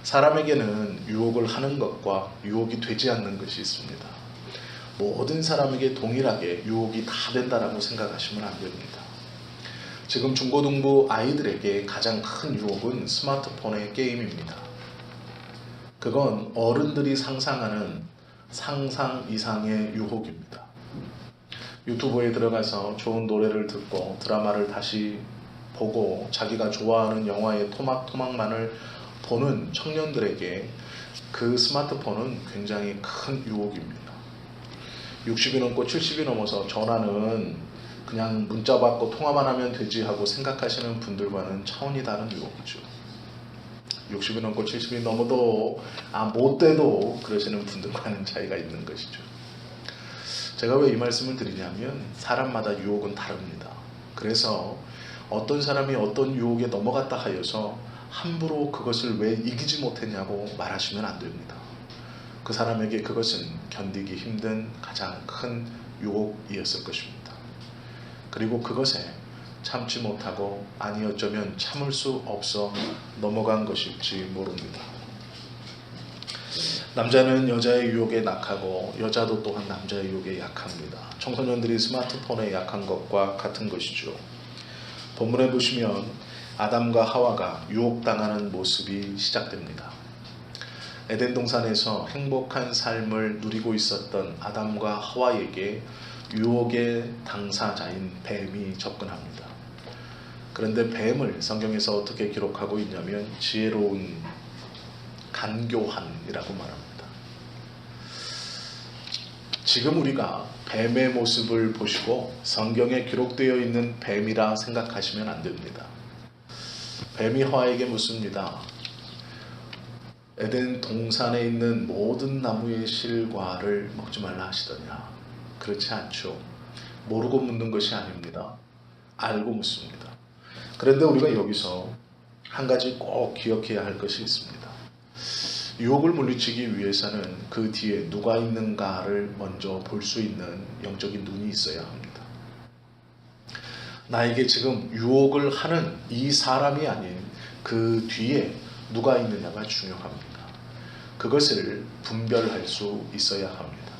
사람에게는 유혹을 하는 것과 유혹이 되지 않는 것이 있습니다. 모든 사람에게 동일하게 유혹이 다 된다라고 생각하시면 안 됩니다. 지금 중고등부 아이들에게 가장 큰 유혹은 스마트폰의 게임입니다. 그건 어른들이 상상하는 상상 이상의 유혹입니다. 유튜브에 들어가서 좋은 노래를 듣고 드라마를 다시 보고 자기가 좋아하는 영화의 토막토막만을 보는 청년들에게 그 스마트폰은 굉장히 큰 유혹입니다. 60이 넘고 70이 넘어서 전화는 그냥 문자 받고 통화만 하면 되지 하고 생각하시는 분들과는 차원이 다른 유혹이죠. 60이 넘고 70이 넘어도 못 돼도 그러시는 분들과는 차이가 있는 것이죠. 제가 왜 이 말씀을 드리냐면 사람마다 유혹은 다릅니다. 그래서 어떤 사람이 어떤 유혹에 넘어갔다 하여서 함부로 그것을 왜 이기지 못했냐고 말하시면 안 됩니다. 그 사람에게 그것은 견디기 힘든 가장 큰 유혹이었을 것입니다. 그리고 그것에 참지 못하고 아니 어쩌면 참을 수 없어 넘어간 것일지 모릅니다. 남자는 여자의 유혹에 약하고 여자도 또한 남자의 유혹에 약합니다. 청소년들이 스마트폰에 약한 것과 같은 것이죠. 본문에 보시면 아담과 하와가 유혹당하는 모습이 시작됩니다. 에덴 동산에서 행복한 삶을 누리고 있었던 아담과 하와에게 유혹의 당사자인 뱀이 접근합니다. 그런데 뱀을 성경에서 어떻게 기록하고 있냐면 지혜로운 간교한이라고 말합니다. 지금 우리가 뱀의 모습을 보시고 성경에 기록되어 있는 뱀이라 생각하시면 안 됩니다. 뱀이 하와에게 묻습니다. 에덴 동산에 있는 모든 나무의 실과를 먹지 말라 하시더냐? 그렇지 않죠. 모르고 묻는 것이 아닙니다. 알고 묻습니다. 그런데 우리가 여기서 한 가지 꼭 기억해야 할 것이 있습니다. 유혹을 물리치기 위해서는 그 뒤에 누가 있는가를 먼저 볼 수 있는 영적인 눈이 있어야 합니다. 나에게 지금 유혹을 하는 이 사람이 아닌 그 뒤에 누가 있느냐가 중요합니다. 그것을 분별할 수 있어야 합니다.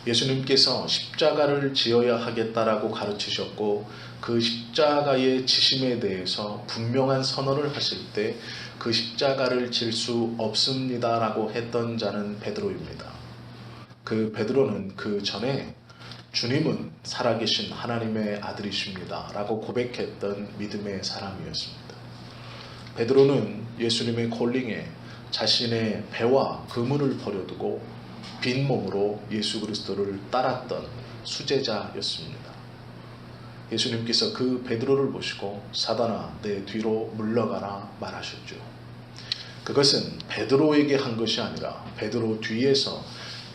예수님께서 십자가를 지어야 하겠다라고 가르치셨고 그 십자가의 지심에 대해서 분명한 선언을 하실 때 그 십자가를 질 수 없습니다라고 했던 자는 베드로입니다. 그 베드로는 그 전에 주님은 살아계신 하나님의 아들이십니다 라고 고백했던 믿음의 사람이었습니다. 베드로는 예수님의 콜링에 자신의 배와 그물을 버려두고 빈 몸으로 예수 그리스도를 따랐던 수제자였습니다. 예수님께서 그 베드로를 보시고 사단아 내 뒤로 물러가라 말하셨죠. 그것은 베드로에게 한 것이 아니라 베드로 뒤에서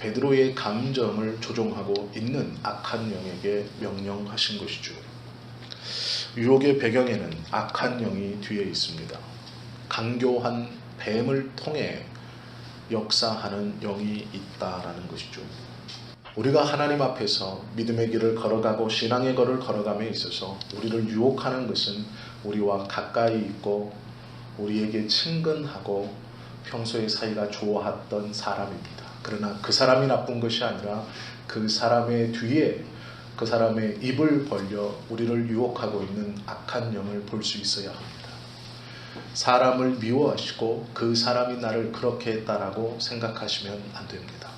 베드로의 감정을 조종하고 있는 악한 영에게 명령하신 것이죠. 유혹의 배경에는 악한 영이 뒤에 있습니다. 강교한 뱀을 통해 역사하는 영이 있다라는 것이죠. 우리가 하나님 앞에서 믿음의 길을 걸어가고 신앙의 길을 걸어감에 있어서 우리를 유혹하는 것은 우리와 가까이 있고 우리에게 친근하고 평소에 사이가 좋았던 사람입니다. 그러나 그 사람이 나쁜 것이 아니라 그 사람의 뒤에 그 사람의 입을 벌려 우리를 유혹하고 있는 악한 영을 볼 수 있어야 합니다. 사람을 미워하시고 그 사람이 나를 그렇게 했다라고 생각하시면 안 됩니다.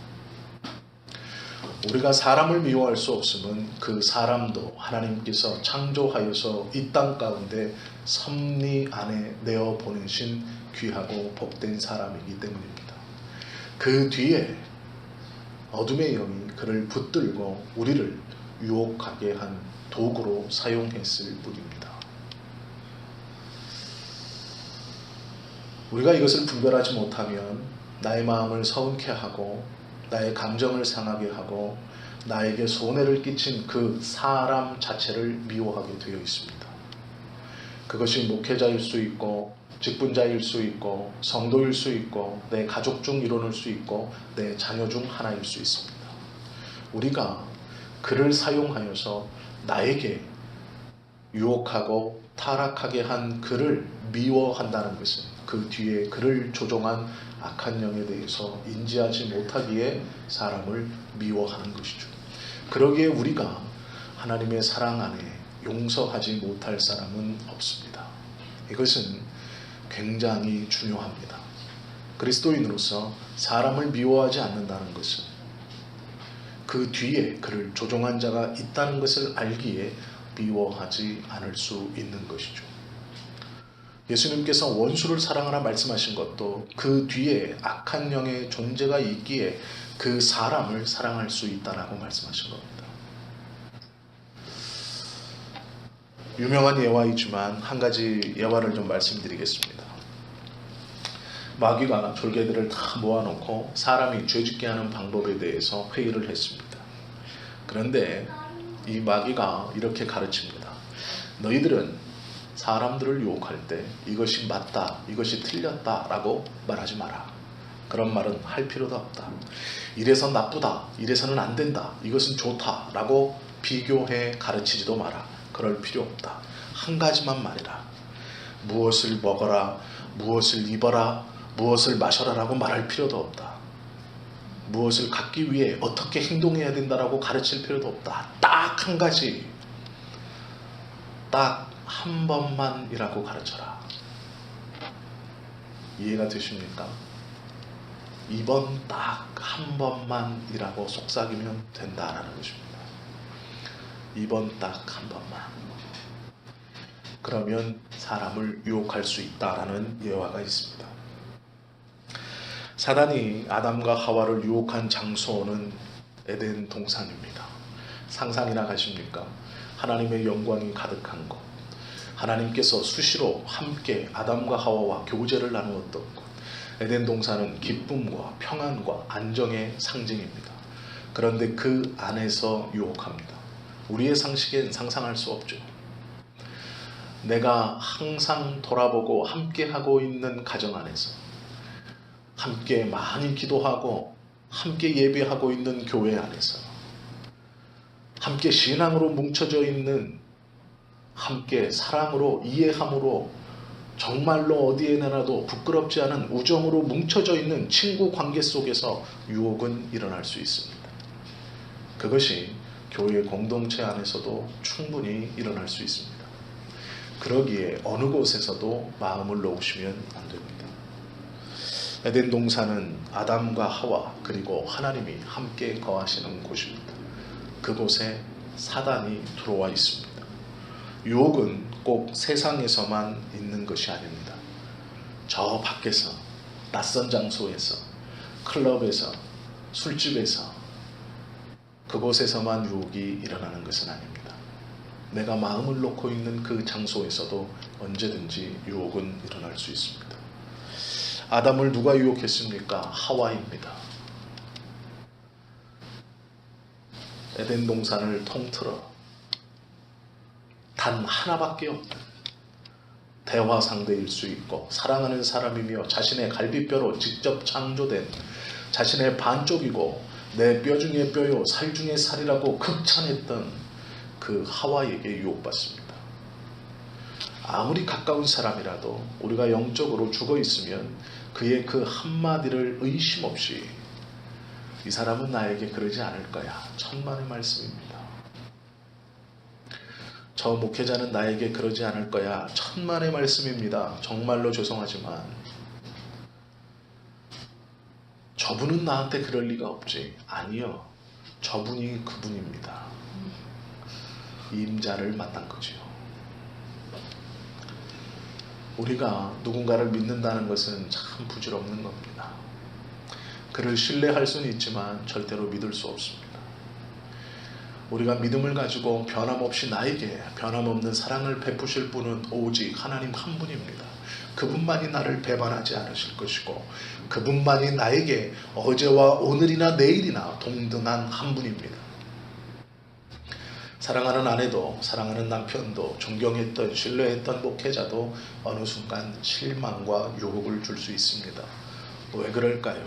우리가 사람을 미워할 수 없음은 그 사람도 하나님께서 창조하여서 이 땅 가운데 섭리 안에 내어 보내신 귀하고 복된 사람이기 때문입니다. 그 뒤에 어둠의 영이 그를 붙들고 우리를 유혹하게 한 도구로 사용했을 뿐입니다. 우리가 이것을 분별하지 못하면 나의 마음을 서운케 하고 나의 감정을 상하게 하고 나에게 손해를 끼친 그 사람 자체를 미워하게 되어 있습니다. 그것이 목회자일 수 있고 직분자일 수 있고 성도일 수 있고 내 가족 중 일원일 수 있고 내 자녀 중 하나일 수 있습니다. 우리가 그를 사용하여서 나에게 유혹하고 타락하게 한 그를 미워한다는 것은 그 뒤에 그를 조종한 악한 영에 대해서 인지하지 못하기에 사람을 미워하는 것이죠. 그러기에 우리가 하나님의 사랑 안에 용서하지 못할 사람은 없습니다. 이것은 굉장히 중요합니다. 그리스도인으로서 사람을 미워하지 않는다는 것은 그 뒤에 그를 조종한 자가 있다는 것을 알기에 미워하지 않을 수 있는 것이죠. 예수님께서 원수를 사랑하라 말씀하신 것도 그 뒤에 악한 영의 존재가 있기에 그 사람을 사랑할 수 있다라고 말씀하신 겁니다. 유명한 예화이지만 한 가지 예화를 좀 말씀드리겠습니다. 마귀가 졸개들을 다 모아놓고 사람이 죄짓게 하는 방법에 대해서 회의를 했습니다. 그런데 이 마귀가 이렇게 가르칩니다. 너희들은 사람들을 유혹할 때 이것이 맞다, 이것이 틀렸다 라고 말하지 마라. 그런 말은 할 필요도 없다. 이래서 나쁘다, 이래서는 안 된다, 이것은 좋다 라고 비교해 가르치지도 마라. 그럴 필요 없다. 한 가지만 말해라. 무엇을 먹어라, 무엇을 입어라, 무엇을 마셔라 라고 말할 필요도 없다. 무엇을 갖기 위해 어떻게 행동해야 된다라고 가르칠 필요도 없다. 딱 한 가지, 딱 한 번만이라고 가르쳐라. 이해가 되십니까? 이번 딱 한 번만이라고 속삭이면 된다라는 것입니다. 이번 딱 한 번만. 그러면 사람을 유혹할 수 있다라는 예화가 있습니다. 사단이 아담과 하와를 유혹한 장소는 에덴 동산입니다. 상상이나 가십니까? 하나님의 영광이 가득한 곳, 하나님께서 수시로 함께 아담과 하와와 교제를 나누었던 곳. 에덴 동산은 기쁨과 평안과 안정의 상징입니다. 그런데 그 안에서 유혹합니다. 우리의 상식엔 상상할 수 없죠. 내가 항상 돌아보고 함께하고 있는 가정 안에서, 함께 많이 기도하고 함께 예배하고 있는 교회 안에서, 함께 신앙으로 뭉쳐져 있는, 함께 사랑으로 이해함으로 정말로 어디에 나라도 부끄럽지 않은 우정으로 뭉쳐져 있는 친구 관계 속에서 유혹은 일어날 수 있습니다. 그것이 교회 공동체 안에서도 충분히 일어날 수 있습니다. 그러기에 어느 곳에서도 마음을 놓으시면 안 됩니다. 에덴 동산은 아담과 하와 그리고 하나님이 함께 거하시는 곳입니다. 그곳에 사단이 들어와 있습니다. 유혹은 꼭 세상에서만 있는 것이 아닙니다. 저 밖에서, 낯선 장소에서, 클럽에서, 술집에서, 그곳에서만 유혹이 일어나는 것은 아닙니다. 내가 마음을 놓고 있는 그 장소에서도 언제든지 유혹은 일어날 수 있습니다. 아담을 누가 유혹했습니까? 하와입니다. 에덴 동산을 통틀어 단 하나밖에 없는 대화 상대일 수 있고 사랑하는 사람이며 자신의 갈비뼈로 직접 창조된 자신의 반쪽이고 내 뼈 중에 뼈요 살 중에 살이라고 극찬했던 그 하와에게 유혹받습니다. 아무리 가까운 사람이라도 우리가 영적으로 죽어 있으면 그의 그 한마디를 의심 없이 이 사람은 나에게 그러지 않을 거야. 천만의 말씀입니다. 저 목회자는 나에게 그러지 않을 거야. 천만의 말씀입니다. 정말로 죄송하지만 저분은 나한테 그럴 리가 없지. 아니요. 저분이 그분입니다. 임자를 만난 거죠. 우리가 누군가를 믿는다는 것은 참 부질없는 겁니다. 그를 신뢰할 수는 있지만 절대로 믿을 수 없습니다. 우리가 믿음을 가지고 변함없이 나에게 변함없는 사랑을 베푸실 분은 오직 하나님 한 분입니다. 그분만이 나를 배반하지 않으실 것이고 그분만이 나에게 어제와 오늘이나 내일이나 동등한 한 분입니다. 사랑하는 아내도 사랑하는 남편도 존경했던 신뢰했던 목회자도 어느 순간 실망과 유혹을 줄 수 있습니다. 왜 그럴까요?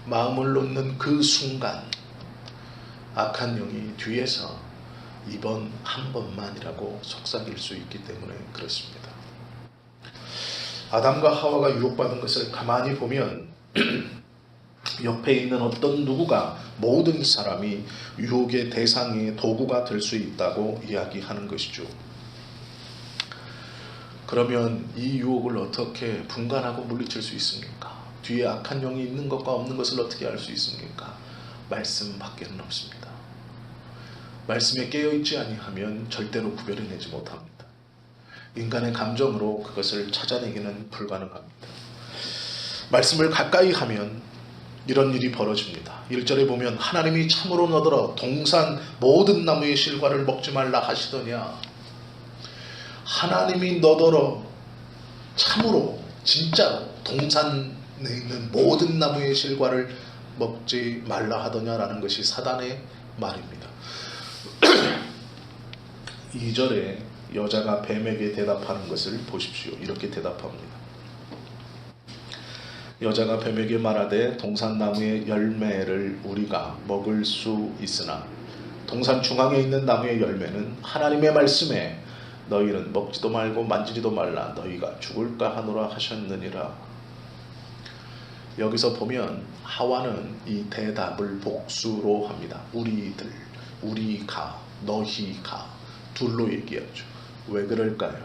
마음을 놓는 그 순간 악한 영이 뒤에서 이번 한 번만이라고 속삭일 수 있기 때문에 그렇습니다. 아담과 하와가 유혹받은 것을 가만히 보면 옆에 있는 어떤 누구가 모든 사람이 유혹의 대상의 도구가 될 수 있다고 이야기하는 것이죠. 그러면 이 유혹을 어떻게 분간하고 물리칠 수 있습니까? 뒤에 악한 영이 있는 것과 없는 것을 어떻게 알 수 있습니까? 말씀밖에는 없습니다. 말씀에 깨어있지 아니하면 절대로 구별해내지 못합니다. 인간의 감정으로 그것을 찾아내기는 불가능합니다. 말씀을 가까이 하면 이런 일이 벌어집니다. 1절에 보면 하나님이 참으로 너더러 동산 모든 나무의 실과를 먹지 말라 하시더냐. 하나님이 너더러 참으로 진짜로 동산에 있는 모든 나무의 실과를 먹지 말라 하더냐라는 것이 사단의 말입니다. 2절에 여자가 뱀에게 대답하는 것을 보십시오. 이렇게 대답합니다. 여자가 뱀에게 말하되 동산나무의 열매를 우리가 먹을 수 있으나 동산 중앙에 있는 나무의 열매는 하나님의 말씀에 너희는 먹지도 말고 만지지도 말라 너희가 죽을까 하노라 하셨느니라. 여기서 보면 하와는 이 대답을 복수로 합니다. 우리들, 우리가, 너희가 둘로 얘기하죠. 왜 그럴까요?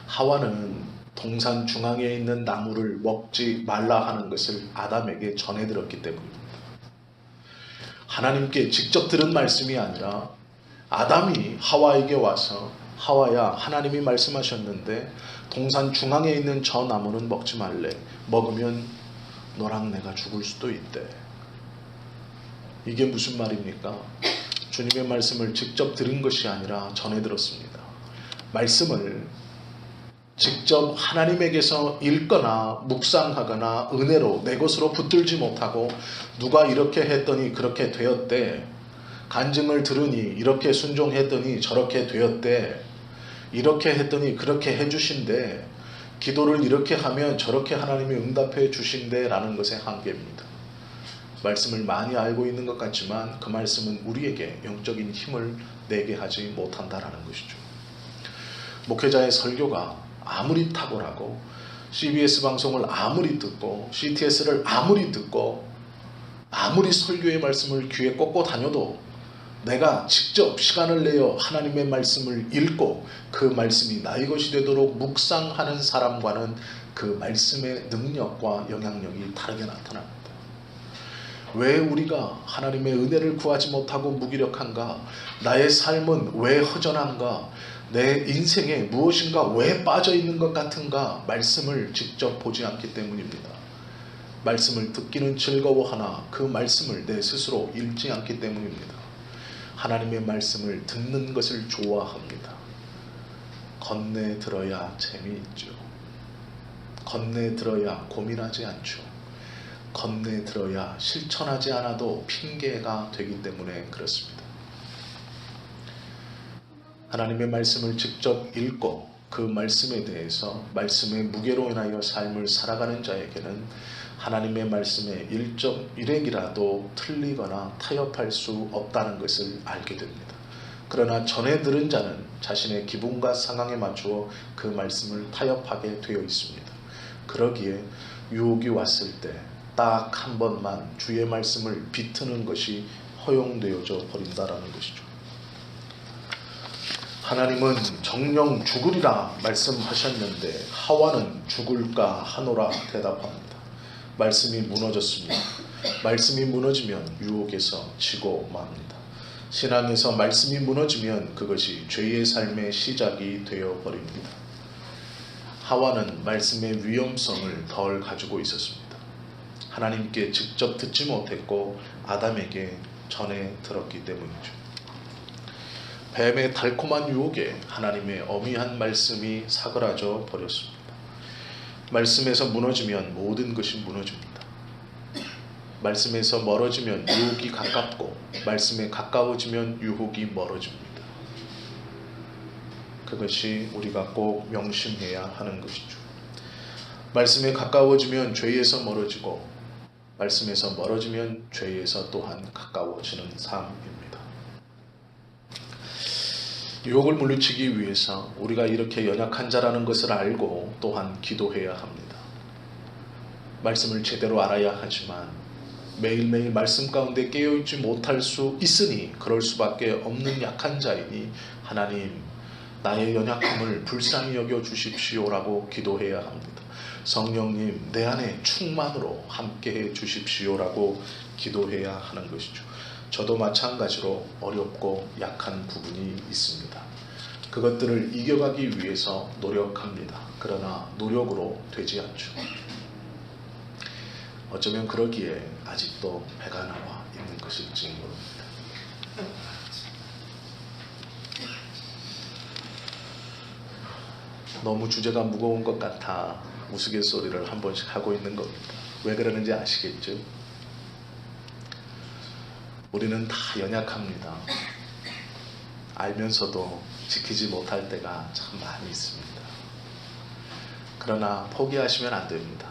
하와는 동산 중앙에 있는 나무를 먹지 말라 하는 것을 아담에게 전해 들었기 때문입니다. 하나님께 직접 들은 말씀이 아니라 아담이 하와에게 와서 하와야 하나님이 말씀하셨는데 동산 중앙에 있는 저 나무는 먹지 말래. 먹으면 너랑 내가 죽을 수도 있대. 이게 무슨 말입니까? 주님의 말씀을 직접 들은 것이 아니라 전해 들었습니다. 말씀을 직접 하나님에게서 읽거나 묵상하거나 은혜로 내 것으로 붙들지 못하고 누가 이렇게 했더니 그렇게 되었대. 간증을 들으니 이렇게 순종했더니 저렇게 되었대. 이렇게 했더니 그렇게 해주신대. 기도를 이렇게 하면 저렇게 하나님이 응답해 주신대 라는 것의 한계입니다. 말씀을 많이 알고 있는 것 같지만 그 말씀은 우리에게 영적인 힘을 내게 하지 못한다라는 것이죠. 목회자의 설교가 아무리 탁월하고 CBS 방송을 아무리 듣고 CTS를 아무리 듣고 아무리 설교의 말씀을 귀에 꽂고 다녀도 내가 직접 시간을 내어 하나님의 말씀을 읽고 그 말씀이 나의 것이 되도록 묵상하는 사람과는 그 말씀의 능력과 영향력이 다르게 나타납니다. 왜 우리가 하나님의 은혜를 구하지 못하고 무기력한가? 나의 삶은 왜 허전한가? 내 인생에 무엇인가 왜 빠져 있는 것 같은가? 말씀을 직접 보지 않기 때문입니다. 말씀을 듣기는 즐거워하나 그 말씀을 내 스스로 읽지 않기 때문입니다. 하나님의 말씀을 듣는 것을 좋아합니다. 건네 들어야 재미있죠. 건네 들어야 고민하지 않죠. 건네 들어야 실천하지 않아도 핑계가 되기 때문에 그렇습니다. 하나님의 말씀을 직접 읽고 그 말씀에 대해서 말씀의 무게로 인하여 삶을 살아가는 자에게는 하나님의 말씀에 일액이라도 틀리거나 타협할 수 없다는 것을 알게 됩니다. 그러나 전에 들은 자는 자신의 기분과 상황에 맞추어 그 말씀을 타협하게 되어 있습니다. 그러기에 유혹이 왔을 때 딱 한 번만 주의 말씀을 비트는 것이 허용되어져 버린다라는 것이죠. 하나님은 정령 죽으리라 말씀하셨는데 하와는 죽을까 하노라 대답합니다. 말씀이 무너졌습니다. 말씀이 무너지면 유혹에서 지고 맙니다. 신앙에서 말씀이 무너지면 그것이 죄의 삶의 시작이 되어버립니다. 하와는 말씀의 위험성을 덜 가지고 있었습니다. 하나님께 직접 듣지 못했고 아담에게 전해 들었기 때문이죠. 뱀의 달콤한 유혹에 하나님의 어미한 말씀이 사그라져 버렸습니다. 말씀에서 무너지면 모든 것이 무너집니다. 말씀에서 멀어지면 유혹이 가깝고 말씀에 가까워지면 유혹이 멀어집니다. 그것이 우리가 꼭 명심해야 하는 것이죠. 말씀에 가까워지면 죄에서 멀어지고 말씀에서 멀어지면 죄에서 또한 가까워지는 삶입니다. 유혹을 물리치기 위해서 우리가 이렇게 연약한 자라는 것을 알고 또한 기도해야 합니다. 말씀을 제대로 알아야 하지만 매일매일 말씀 가운데 깨어있지 못할 수 있으니 그럴 수밖에 없는 약한 자이니 하나님 나의 연약함을 불쌍히 여겨 주십시오라고 기도해야 합니다. 성령님 내 안에 충만으로 함께해 주십시오라고 기도해야 하는 것이죠. 저도 마찬가지로 어렵고 약한 부분이 있습니다. 그것들을 이겨가기 위해서 노력합니다. 그러나 노력으로 되지 않죠. 어쩌면 그러기에 아직도 배가 나와 있는 것일지 모릅니다. 너무 주제가 무거운 것 같아 우스갯소리를 한 번씩 하고 있는 겁니다. 왜 그러는지 아시겠죠? 우리는 다 연약합니다. 알면서도 지키지 못할 때가 참 많이 있습니다. 그러나 포기하시면 안 됩니다.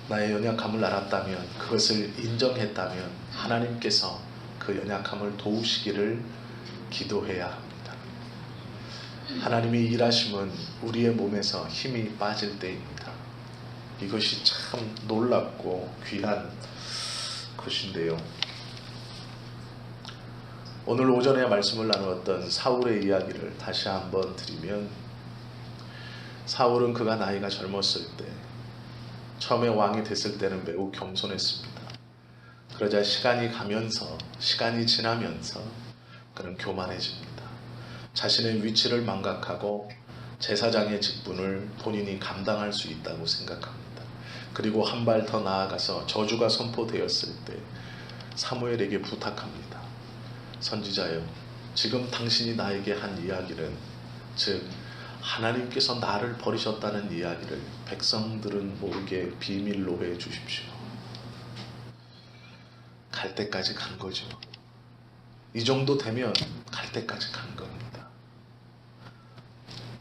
나의 연약함을 알았다면, 그것을 인정했다면 하나님께서 그 연약함을 도우시기를 기도해야 합니다. 하나님의 일하심은 우리의 몸에서 힘이 빠질 때입니다. 이것이 참 놀랍고 귀한 것인데요. 오늘 오전에 말씀을 나누었던 사울의 이야기를 다시 한번 드리면, 사울은 그가 나이가 젊었을 때, 처음에 왕이 됐을 때는 매우 겸손했습니다. 그러자 시간이 지나면서 그는 교만해집니다. 자신의 위치를 망각하고 제사장의 직분을 본인이 감당할 수 있다고 생각합니다. 그리고 한 발 더 나아가서 저주가 선포되었을 때 사무엘에게 부탁합니다. 선지자여, 지금 당신이 나에게 한 이야기는, 즉 하나님께서 나를 버리셨다는 이야기를 백성들은 모르게 비밀로 해 주십시오. 갈 때까지 간 거죠. 이 정도 되면 갈 때까지 간 겁니다.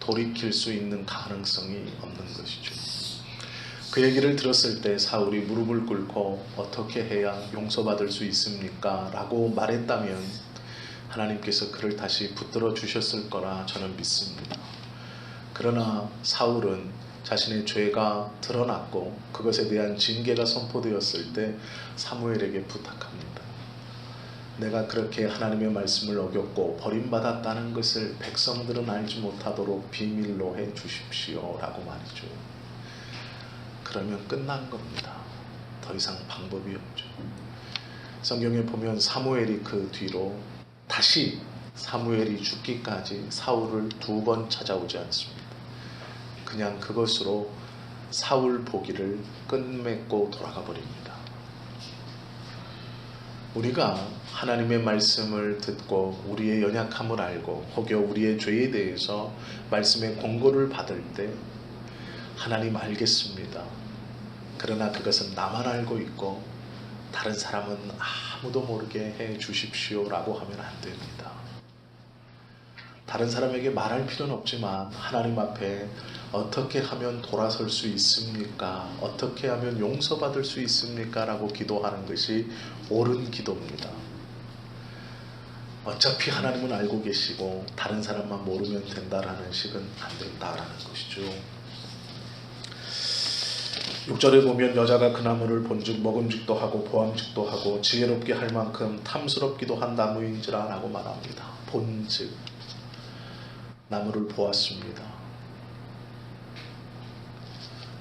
돌이킬 수 있는 가능성이 없는 것이죠. 그 얘기를 들었을 때 사울이 무릎을 꿇고 어떻게 해야 용서받을 수 있습니까? 라고 말했다면 하나님께서 그를 다시 붙들어 주셨을 거라 저는 믿습니다. 그러나 사울은 자신의 죄가 드러났고 그것에 대한 징계가 선포되었을 때 사무엘에게 부탁합니다. 내가 그렇게 하나님의 말씀을 어겼고 버림받았다는 것을 백성들은 알지 못하도록 비밀로 해 주십시오 라고 말이죠. 그러면 끝난 겁니다. 더 이상 방법이 없죠. 성경에 보면 사무엘이 그 뒤로 다시 사무엘이 죽기까지 사울을 2번 찾아오지 않습니다. 그냥 그것으로 사울 보기를 끝맺고 돌아가 버립니다. 우리가 하나님의 말씀을 듣고 우리의 연약함을 알고 혹여 우리의 죄에 대해서 말씀의 권고를 받을 때 하나님 알겠습니다. 그러나 그것은 나만 알고 있고 다른 사람은 아무도 모르게 해 주십시오 라고 하면 안 됩니다. 다른 사람에게 말할 필요는 없지만 하나님 앞에 어떻게 하면 돌아설 수 있습니까? 어떻게 하면 용서받을 수 있습니까? 라고 기도하는 것이 옳은 기도입니다. 어차피 하나님은 알고 계시고 다른 사람만 모르면 된다라는 식은 안 된다라는 것이죠. 6절에 보면 여자가 그 나무를 본즉 먹음직도 하고 보암직도 하고 지혜롭게 할 만큼 탐스럽기도 한 나무인지라 라고 말합니다. 본즉 나무를 보았습니다.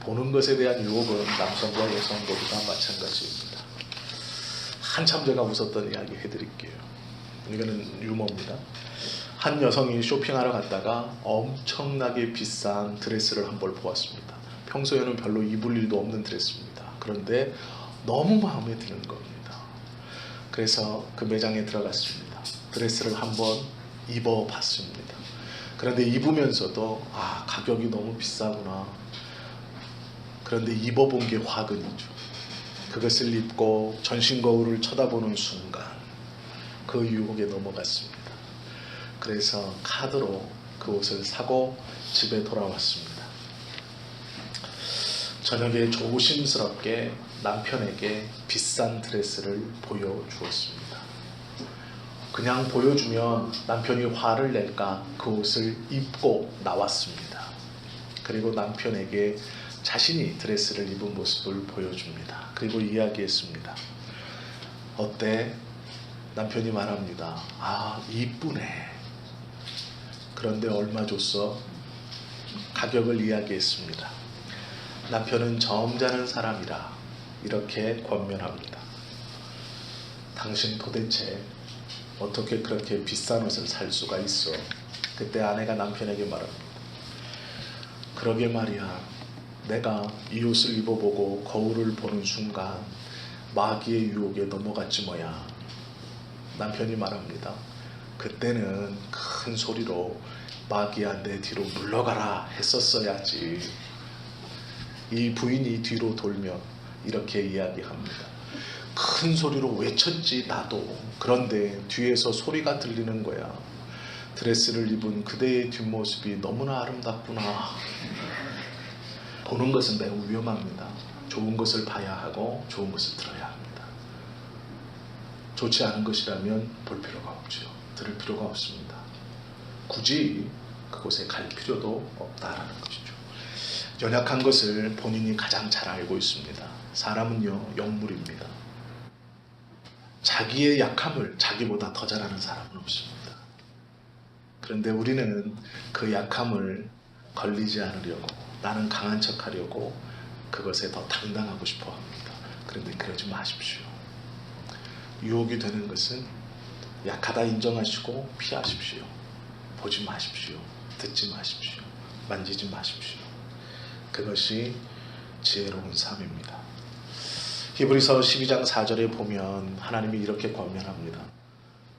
보는 것에 대한 유혹은 남성과 여성 모두가 마찬가지입니다. 한참 제가 웃었던 이야기 해드릴게요. 이거는 유머입니다. 한 여성이 쇼핑하러 갔다가 엄청나게 비싼 드레스를 한 벌 보았습니다. 평소에는 별로 입을 일도 없는 드레스입니다. 그런데 너무 마음에 드는 겁니다. 그래서 그 매장에 들어갔습니다. 드레스를 한번 입어봤습니다. 그런데 입으면서도 가격이 너무 비싸구나. 그런데 입어본 게 화근이죠. 그것을 입고 전신 거울을 쳐다보는 순간 그 유혹에 넘어갔습니다. 그래서 카드로 그 옷을 사고 집에 돌아왔습니다. 저녁에 조심스럽게 남편에게 비싼 드레스를 보여주었습니다. 그냥 보여주면 남편이 화를 낼까 그 옷을 입고 나왔습니다. 그리고 남편에게 자신이 드레스를 입은 모습을 보여줍니다. 그리고 이야기했습니다. 어때? 남편이 말합니다. 아, 이쁘네. 그런데 얼마 줬어? 가격을 이야기했습니다. 남편은 점잖은 사람이라 이렇게 권면합니다. 당신 도대체 어떻게 그렇게 비싼 옷을 살 수가 있어? 그때 아내가 남편에게 말합니다. 그러게 말이야. 내가 이 옷을 입어보고 거울을 보는 순간 마귀의 유혹에 넘어갔지 뭐야. 남편이 말합니다. 그때는 큰 소리로 마귀야 내 뒤로 물러가라 했었어야지. 이 부인이 뒤로 돌며 이렇게 이야기합니다. 큰 소리로 외쳤지 나도. 그런데 뒤에서 소리가 들리는 거야. 드레스를 입은 그대의 뒷모습이 너무나 아름답구나. 보는 것은 매우 위험합니다. 좋은 것을 봐야 하고 좋은 것을 들어야 합니다. 좋지 않은 것이라면 볼 필요가 없죠. 들을 필요가 없습니다. 굳이 그곳에 갈 필요도 없다라는 것이죠. 연약한 것을 본인이 가장 잘 알고 있습니다. 사람은요, 영물입니다. 자기의 약함을 자기보다 더 잘 아는 사람은 없습니다. 그런데 우리는 그 약함을 걸리지 않으려고, 나는 강한 척 하려고 그것에 더 당당하고 싶어 합니다. 그런데 그러지 마십시오. 유혹이 되는 것은 약하다 인정하시고 피하십시오. 보지 마십시오. 듣지 마십시오. 만지지 마십시오. 그것이 지혜로운 삶입니다. 히브리서 12장 4절에 보면 하나님이 이렇게 권면합니다.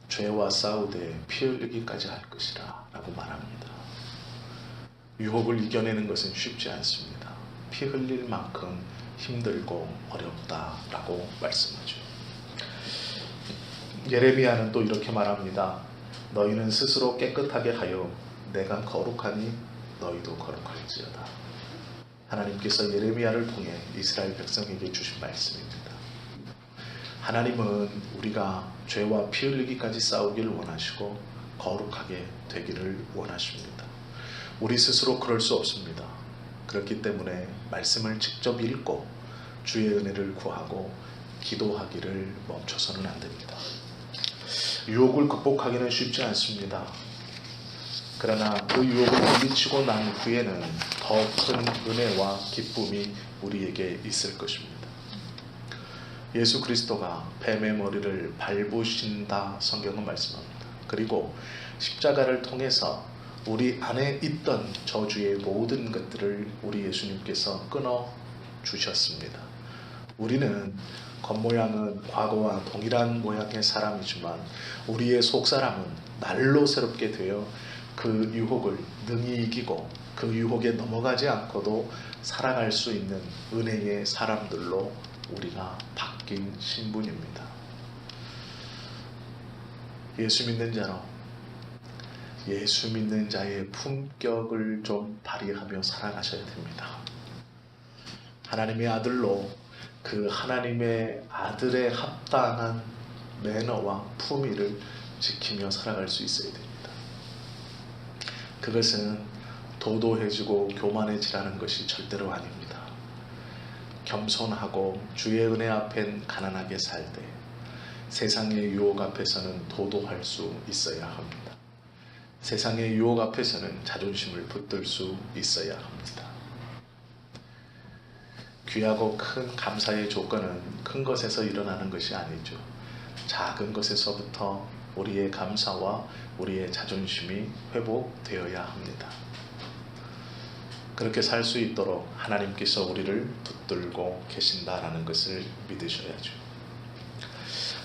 죄와 싸우되 피 흘리기까지 할 것이라 라고 말합니다. 유혹을 이겨내는 것은 쉽지 않습니다. 피 흘릴 만큼 힘들고 어렵다라고 말씀하죠. 예레미야는 또 이렇게 말합니다. 너희는 스스로 깨끗하게 하여 내가 거룩하니 너희도 거룩할지어다. 하나님께서 예레미야를 통해 이스라엘 백성에게 주신 말씀입니다. 하나님은 우리가 죄와 피 흘리기까지 싸우기를 원하시고 거룩하게 되기를 원하십니다. 우리 스스로 그럴 수 없습니다. 그렇기 때문에 말씀을 직접 읽고 주의 은혜를 구하고 기도하기를 멈춰서는 안 됩니다. 유혹을 극복하기는 쉽지 않습니다. 그러나 그 유혹을 물리치고 난 후에는 더 큰 은혜와 기쁨이 우리에게 있을 것입니다. 예수 그리스도가 뱀의 머리를 밟으신다 성경은 말씀합니다. 그리고 십자가를 통해서 우리 안에 있던 저주의 모든 것들을 우리 예수님께서 끊어 주셨습니다. 우리는 겉모양은 과거와 동일한 모양의 사람이지만 우리의 속사람은 날로 새롭게 되어 그 유혹을 능히 이기고 그 유혹에 넘어가지 않고도 살아갈 수 있는 은혜의 사람들로 우리가 바뀐 신분입니다. 예수 믿는 자로 예수 믿는 자의 품격을 좀 발휘하며 살아가셔야 됩니다. 하나님의 아들로 그 하나님의 아들에 합당한 매너와 품위를 지키며 살아갈 수 있어야 됩니다. 그것은 도도해지고 교만해지라는 것이 절대로 아닙니다. 겸손하고 주의 은혜 앞엔 가난하게 살 때 세상의 유혹 앞에서는 도도할 수 있어야 합니다. 세상의 유혹 앞에서는 자존심을 붙들 수 있어야 합니다. 귀하고 큰 감사의 조건은 큰 것에서 일어나는 것이 아니죠. 작은 것에서부터 우리의 감사와 우리의 자존심이 회복되어야 합니다. 그렇게 살 수 있도록 하나님께서 우리를 붙들고 계신다라는 것을 믿으셔야죠.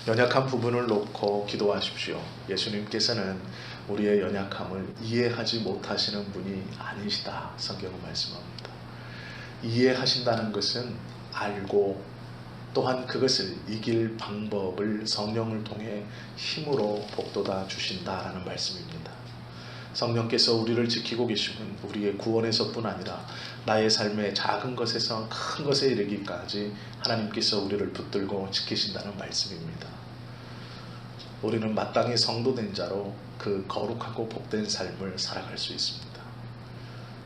연약한 부분을 놓고 기도하십시오. 예수님께서는 우리의 연약함을 이해하지 못하시는 분이 아니시다 성경은 말씀합니다. 이해하신다는 것은 알고 또한 그것을 이길 방법을 성령을 통해 힘으로 복돋아 주신다라는 말씀입니다. 성령께서 우리를 지키고 계시면 우리의 구원에서뿐 아니라 나의 삶의 작은 것에서 큰 것에 이르기까지 하나님께서 우리를 붙들고 지키신다는 말씀입니다. 우리는 마땅히 성도된 자로 그 거룩하고 복된 삶을 살아갈 수 있습니다.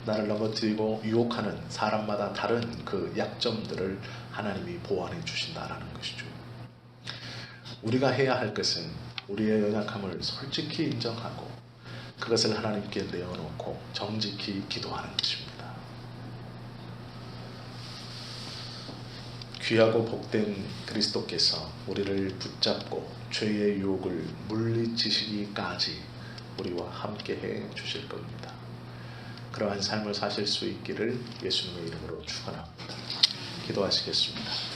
나를 넘어뜨리고 유혹하는 사람마다 다른 그 약점들을 하나님이 보완해 주신다라는 것이죠. 우리가 해야 할 것은 우리의 연약함을 솔직히 인정하고 그것을 하나님께 내어놓고 정직히 기도하는 것입니다. 귀하고 복된 그리스도께서 우리를 붙잡고 죄의 유혹을 물리치시기까지 우리와 함께 해 주실 겁니다. 그러한 삶을 사실 수 있기를 예수님의 이름으로 축원합니다. 기도하시겠습니다.